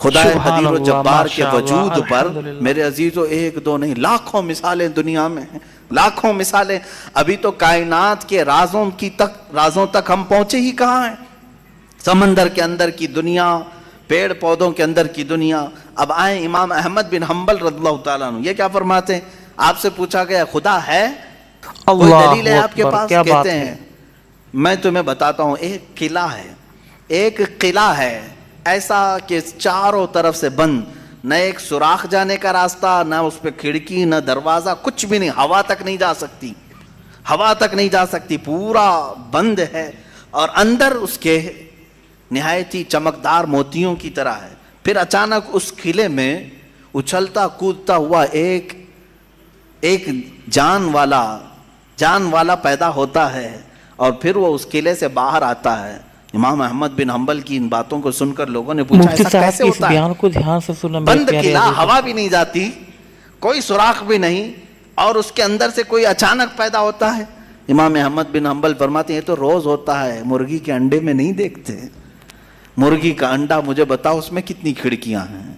خدا سبحان قدیر و اللہ، جبار کے ماشاء اللہ، وجود پر الحمدللہ۔ میرے عزیزو ایک دو نہیں لاکھوں مثالیں دنیا میں ہیں، لاکھوں مثالیں۔ ابھی تو کائنات کے رازوں تک ہم پہنچے ہی کہاں ہیں؟ سمندر کے اندر کی دنیا، پیڑ پودوں کے اندر کی دنیا۔ اب آئیں امام احمد بن حنبل رضی اللہ تعالیٰ عنہ، یہ کیا فرماتے ہیں؟ آپ سے پوچھا گیا خدا ہے؟ کوئی اللہ دلیل ہے آپ کے اکبر، پاس؟ کیا بات کہتے ہے۔ ہیں میں تمہیں بتاتا ہوں، ایک قلعہ ہے ایسا کہ چاروں طرف سے بند، نہ ایک سوراخ جانے کا راستہ، نہ اس پہ کھڑکی، نہ دروازہ، کچھ بھی نہیں، ہوا تک نہیں جا سکتی، پورا بند ہے، اور اندر اس کے نہایت ہی چمکدار موتیوں کی طرح ہے۔ پھر اچانک اس قلعے میں اچھلتا کودتا ہوا ایک جان والا پیدا ہوتا ہے، اور پھر وہ اس قلعے سے باہر آتا ہے۔ امام احمد بن حنبل کی ان باتوں کو سن کر لوگوں نے پوچھا مفتی ایسا صاحب کیسے کی اس ہوتا ہے؟ بیان کو دھیان سے سننا میرے بند پیارے قلعہ، عزیزو۔ ہوا بھی نہیں جاتی، کوئی سوراخ بھی نہیں، اور اس کے اندر سے کوئی اچانک پیدا ہوتا ہے۔ امام احمد بن حنبل فرماتے ہیں یہ تو روز ہوتا ہے، مرغی کے انڈے میں نہیں دیکھتے۔ مرغی کا انڈا مجھے بتاؤ اس میں کتنی کھڑکیاں ہیں؟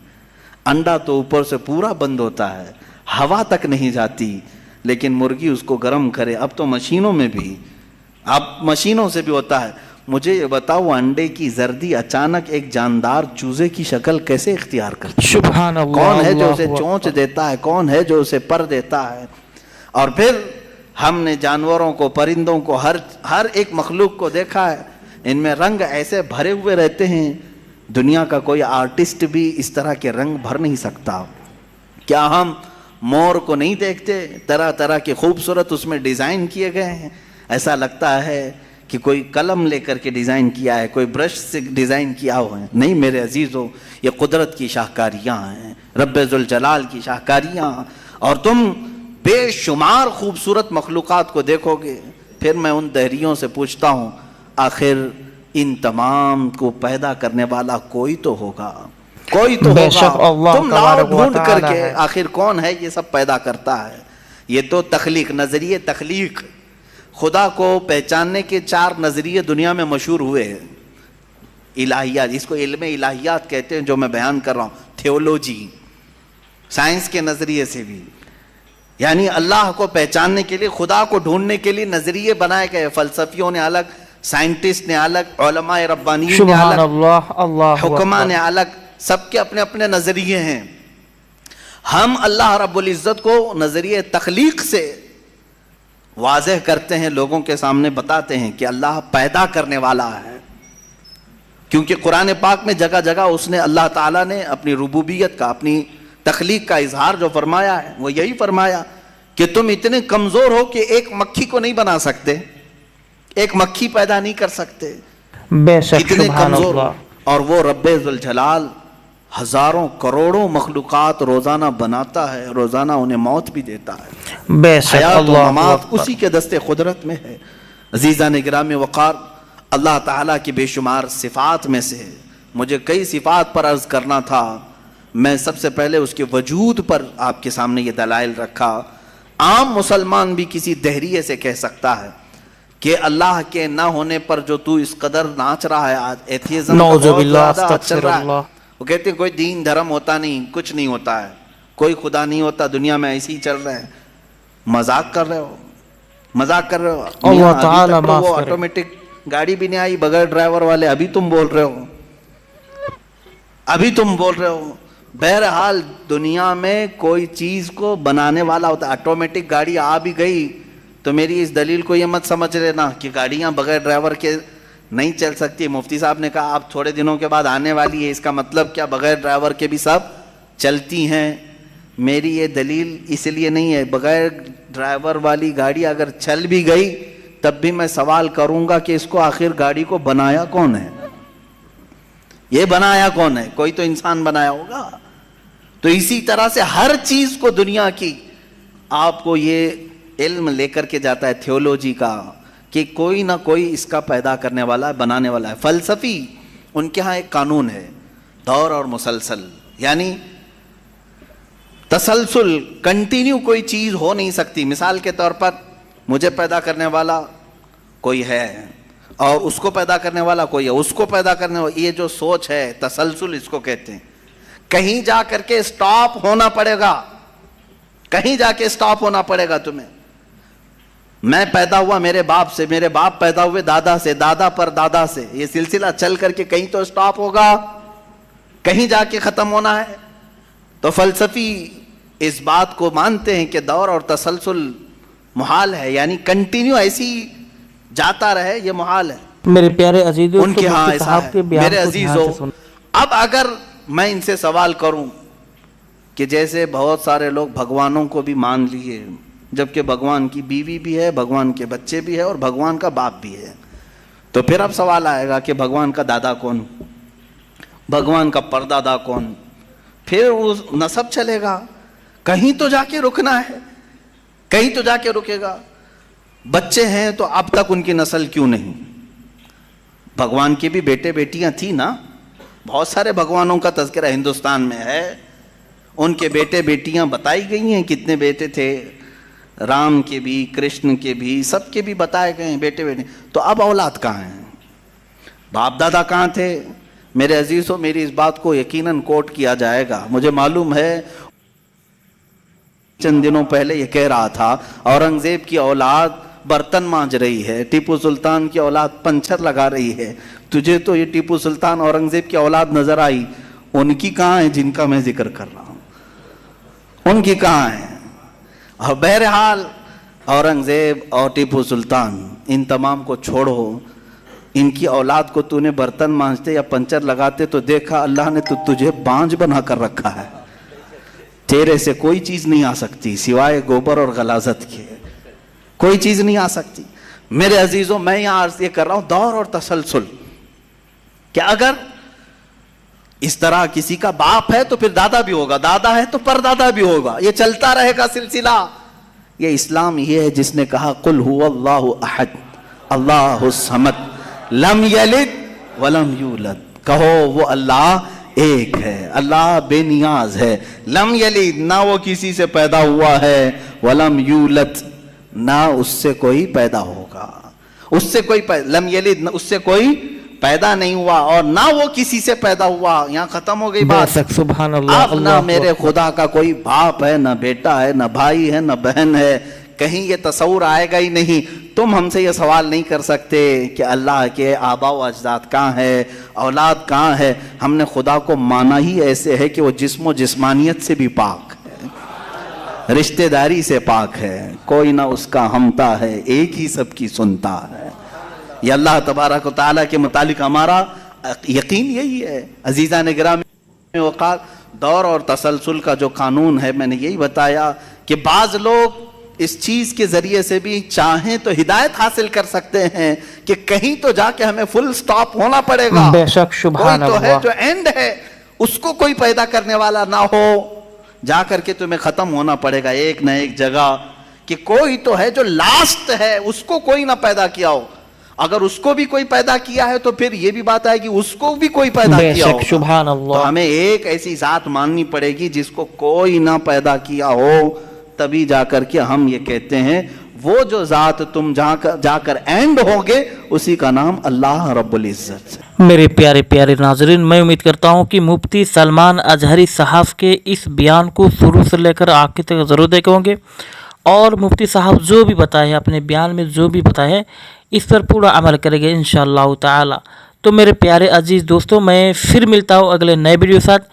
انڈا تو اوپر سے پورا بند ہوتا ہے، ہوا تک نہیں جاتی، لیکن مرغی اس کو گرم کرے۔ اب تو مشینوں سے بھی ہوتا ہے۔ مجھے یہ بتاؤ انڈے کی زردی اچانک ایک جاندار چوزے کی شکل کیسے اختیار کرتی ہے؟ سبحان اللہ، کون ہے جو اسے اللہ چونچ اکبر۔ دیتا ہے؟ کون ہے جو اسے پر دیتا ہے؟ اور پھر ہم نے جانوروں کو، پرندوں کو، ہر ایک مخلوق کو دیکھا ہے، ان میں رنگ ایسے بھرے ہوئے رہتے ہیں، دنیا کا کوئی آرٹسٹ بھی اس طرح کے رنگ بھر نہیں سکتا۔ کیا ہم مور کو نہیں دیکھتے؟ طرح طرح کے خوبصورت اس میں ڈیزائن کیے گئے ہیں، ایسا لگتا ہے کہ کوئی قلم لے کر کے ڈیزائن کیا ہے، کوئی برش سے ڈیزائن کیا ہوا ہے۔ نہیں میرے عزیزو، یہ قدرت کی شاہکاریاں ہیں، رب ذوالجلال کی شاہکاریاں، اور تم بے شمار خوبصورت مخلوقات کو دیکھو گے۔ پھر میں ان دہریوں سے پوچھتا ہوں آخر ان تمام کو پیدا کرنے والا کوئی تو ہوگا، بے شک اللہ تم لاؤ تبارک و ڈھونڈ کر تعالی کے ہے۔ آخر کون ہے یہ سب پیدا کرتا ہے؟ یہ تو تخلیق، نظریے تخلیق، خدا کو پہچاننے کے 4 نظریے دنیا میں مشہور ہوئے ہیں۔ الہیات، اس کو علم الہیات کہتے ہیں جو میں بیان کر رہا ہوں، تھیولوجی، سائنس کے نظریے سے بھی، یعنی اللہ کو پہچاننے کے لیے، خدا کو ڈھونڈنے کے لیے نظریے بنائے گئے، فلسفیوں نے الگ، سائنٹسٹ نے الگ، علماء ربانیین نے سبحان الگ، اللہ، اللہ حکماء اکبر۔ نے الگ، سب کے اپنے اپنے نظریے ہیں۔ ہم اللہ رب العزت کو نظریے تخلیق سے واضح کرتے ہیں، لوگوں کے سامنے بتاتے ہیں کہ اللہ پیدا کرنے والا ہے، کیونکہ قرآن پاک میں جگہ جگہ اس نے، اللہ تعالیٰ نے اپنی ربوبیت کا، اپنی تخلیق کا اظہار جو فرمایا ہے وہ یہی فرمایا کہ تم اتنے کمزور ہو کہ ایک مکھی کو نہیں بنا سکتے، ایک مکھی پیدا نہیں کر سکتے، بے شک اتنے سبحان کمزور ہو۔ اللہ۔ اور وہ رب ذوالجلال ہزاروں کروڑوں مخلوقات روزانہ بناتا ہے، روزانہ انہیں موت بھی دیتا ہے، بے شک حیات و اللہ ممات اکبر۔ اسی کے دستے قدرت میں ہے۔ عزیزان گرامی وقار، اللہ تعالیٰ کی بے شمار صفات میں سے مجھے کئی صفات پر عرض کرنا تھا، میں سب سے پہلے اس کے وجود پر آپ کے سامنے یہ دلائل رکھا۔ عام مسلمان بھی کسی دہریے سے کہہ سکتا ہے کہ اللہ کے نہ ہونے پر جو تو اس قدر ناچ رہا ہے، آج ایتھیزم کا نعوذ بہت باللہ، زیادہ چل استغفر رہا ہے۔ اللہ۔ وہ کہتے ہیں کوئی دین دھرم ہوتا نہیں، کچھ نہیں ہوتا ہے، کوئی خدا نہیں ہوتا، دنیا میں ایسے ہی چل رہے ہیں۔ مذاق کر رہے ہو، مذاق کر رہے ہو۔ اللہ میاں، ابھی تعالیٰ تک تو معاف وہ کرے۔ آٹومیٹک گاڑی بھی نہیں آئی بغیر ڈرائیور والے، ابھی تم بول رہے ہو۔ بہرحال دنیا میں کوئی چیز کو بنانے والا ہوتا ہے، آٹومیٹک گاڑی آ بھی گئی تو میری اس دلیل کو یہ مت سمجھ لینا کہ گاڑیاں بغیر ڈرائیور کے نہیں چل سکتی۔ مفتی صاحب نے کہا آپ تھوڑے دنوں کے بعد آنے والی ہے، اس کا مطلب کیا بغیر ڈرائیور کے بھی سب چلتی ہیں؟ میری یہ دلیل اس لیے نہیں ہے، بغیر ڈرائیور والی گاڑی اگر چل بھی گئی تب بھی میں سوال کروں گا کہ اس کو آخر گاڑی کو بنایا کون ہے؟ یہ بنایا کون ہے؟ کوئی تو انسان بنایا ہوگا۔ تو اسی طرح سے ہر چیز کو دنیا کی آپ کو یہ علم لے کر کے جاتا ہے تھیولوجی کا کہ کوئی نہ کوئی اس کا پیدا کرنے والا ہے، بنانے والا ہے۔ فلسفی ان کے ہاں ایک قانون ہے، دور اور مسلسل، یعنی تسلسل، کنٹینیو کوئی چیز ہو نہیں سکتی۔ مثال کے طور پر مجھے پیدا کرنے والا کوئی ہے اور اس کو پیدا کرنے والا کوئی ہے، اس کو پیدا کرنے والا، یہ جو سوچ ہے تسلسل اس کو کہتے ہیں۔ کہیں جا کر کے اسٹاپ ہونا پڑے گا, کہیں جا کے اسٹاپ ہونا پڑے گا تمہیں. میں پیدا ہوا میرے باپ سے, میرے باپ پیدا ہوئے دادا سے, دادا پر دادا سے, یہ سلسلہ چل کر کے کہیں تو اسٹاپ ہوگا, کہیں جا کے ختم ہونا ہے. تو فلسفی اس بات کو مانتے ہیں کہ دور اور تسلسل محال ہے, یعنی کنٹینیو ایسی جاتا رہے, یہ محال ہے. میرے پیارے عزیزو, ان کے ہاں ایسا ہے. میرے عزیزو, اب اگر میں ان سے سوال کروں کہ جیسے بہت سارے لوگ بھگوانوں کو بھی مان لیے, جبکہ بھگوان کی بیوی بھی ہے, بھگوان کے بچے بھی ہے اور بھگوان کا باپ بھی ہے, تو پھر اب سوال آئے گا کہ بھگوان کا دادا کون, بھگوان کا پردادا کون, پھر وہ نسب چلے گا. کہیں تو جا کے رکنا ہے, کہیں تو جا کے رکے گا. بچے ہیں تو اب تک ان کی نسل کیوں نہیں؟ بھگوان کے بھی بیٹے بیٹیاں تھیں نا, بہت سارے بھگوانوں کا تذکرہ ہندوستان میں ہے, ان کے بیٹے بیٹیاں بتائی گئی ہیں, کتنے بیٹے تھے, رام کے بھی, کرشن کے بھی, سب کے بھی بتائے گئے ہیں بیٹے بیٹے. تو اب اولاد کہاں ہیں, باپ دادا کہاں تھے؟ میرے عزیزوں, میری اس بات کو یقیناً کوٹ کیا جائے گا. مجھے معلوم ہے چند دنوں پہلے یہ کہہ رہا تھا اورنگزیب کی اولاد برتن مانج رہی ہے, ٹیپو سلطان کی اولاد پنچر لگا رہی ہے. تجھے تو یہ ٹیپو سلطان اورنگزیب کی اولاد نظر آئی, ان کی کہاں ہے جن کا میں ذکر کر رہا ہوں, ان کی کہاں ہے؟ اور بہرحال اورنگزیب اور ٹیپو سلطان ان تمام کو چھوڑو, ان کی اولاد کو تو نے برتن مانجتے یا پنچر لگاتے تو دیکھا اللہ نے تو تجھے بانجھ بنا کر رکھا ہے, تیرے سے کوئی چیز نہیں آ سکتی سوائے گوبر اور غلاظت کے, کوئی چیز نہیں آ سکتی. میرے عزیزوں, میں یہاں عرض یہ کر رہا ہوں دور اور تسلسل, کہ اگر اس طرح کسی کا باپ ہے تو پھر دادا بھی ہوگا, دادا ہے تو پردادا بھی ہوگا, یہ چلتا رہے گا سلسلہ. یہ اسلام یہ ہے جس نے کہا قل هو اللہ احد اللہ الصمد لم یلد ولم یولد, کہو وہ اللہ ایک ہے, اللہ بے نیاز ہے, لم یلد نہ وہ کسی سے پیدا ہوا ہے, ولم یولد نہ اس سے کوئی پیدا ہوگا, اس سے کوئی لم یلد اس سے کوئی پیدا نہیں ہوا اور نہ وہ کسی سے پیدا ہوا. یہاں ختم ہو گئی بات. سبحان اللہ. اب نہ میرے خدا کا کوئی باپ ہے, نہ بیٹا ہے, نہ بھائی ہے, نہ بہن ہے, کہیں یہ تصور آئے گا ہی نہیں. تم ہم سے یہ سوال نہیں کر سکتے کہ اللہ کے آبا و اجداد کہاں ہے, اولاد کہاں ہے. ہم نے خدا کو مانا ہی ایسے ہے کہ وہ جسم و جسمانیت سے بھی پاک ہے, رشتہ داری سے پاک ہے, کوئی نہ اس کا ہمتا ہے, ایک ہی سب کی سنتا ہے. یہ اللہ تبارک و تعالیٰ کے متعلق ہمارا یقین یہی ہے. عزیزان گرامی وقار, دور اور تسلسل کا جو قانون ہے میں نے یہی بتایا کہ بعض لوگ اس چیز کے ذریعے سے بھی چاہیں تو ہدایت حاصل کر سکتے ہیں کہ کہیں تو جا کے ہمیں فل سٹاپ ہونا پڑے گا. بے شک سبحان اللہ, کوئی تو ہے اللہ. جو اینڈ ہے, اس کو کوئی پیدا کرنے والا نہ ہو, جا کر کے تمہیں ختم ہونا پڑے گا ایک نہ ایک جگہ. کہ کوئی تو ہے جو لاسٹ ہے, اس کو کوئی نہ پیدا کیا ہو. اگر اس کو بھی کوئی پیدا کیا ہے تو پھر یہ بھی بات آئے گی اس کو بھی کوئی پیدا بے کیا شک ہوگا. سبحان اللہ. تو ہمیں ایک ایسی ذات ماننی پڑے گی جس کو کوئی نہ پیدا کیا ہو, تبھی جا کر کے ہم یہ کہتے ہیں وہ جو ذات تم جا کر اینڈ ہوگے اسی کا نام اللہ رب العزت ہے. میرے پیارے پیارے ناظرین, میں امید کرتا ہوں کہ مفتی سلمان اظہری صاحب کے اس بیان کو شروع سے لے کر آخر تک ضرور دیکھیں ہوں گے, اور مفتی صاحب جو بھی بتائے ہیں اپنے بیان میں, جو بھی بتائے ہیں اس پر پورا عمل کریں گے انشاءاللہ تعالی. تو میرے پیارے عزیز دوستوں, میں پھر ملتا ہوں اگلے نئے ویڈیو ساتھ.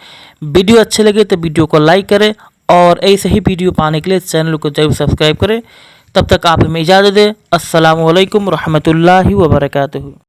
ویڈیو اچھے لگے تو ویڈیو کو لائک کریں اور ایسے ہی ویڈیو پانے کے لیے چینل کو ضرور سبسکرائب کریں. تب تک آپ ہمیں اجازت دیں. السلام علیکم ورحمۃ اللہ وبرکاتہ.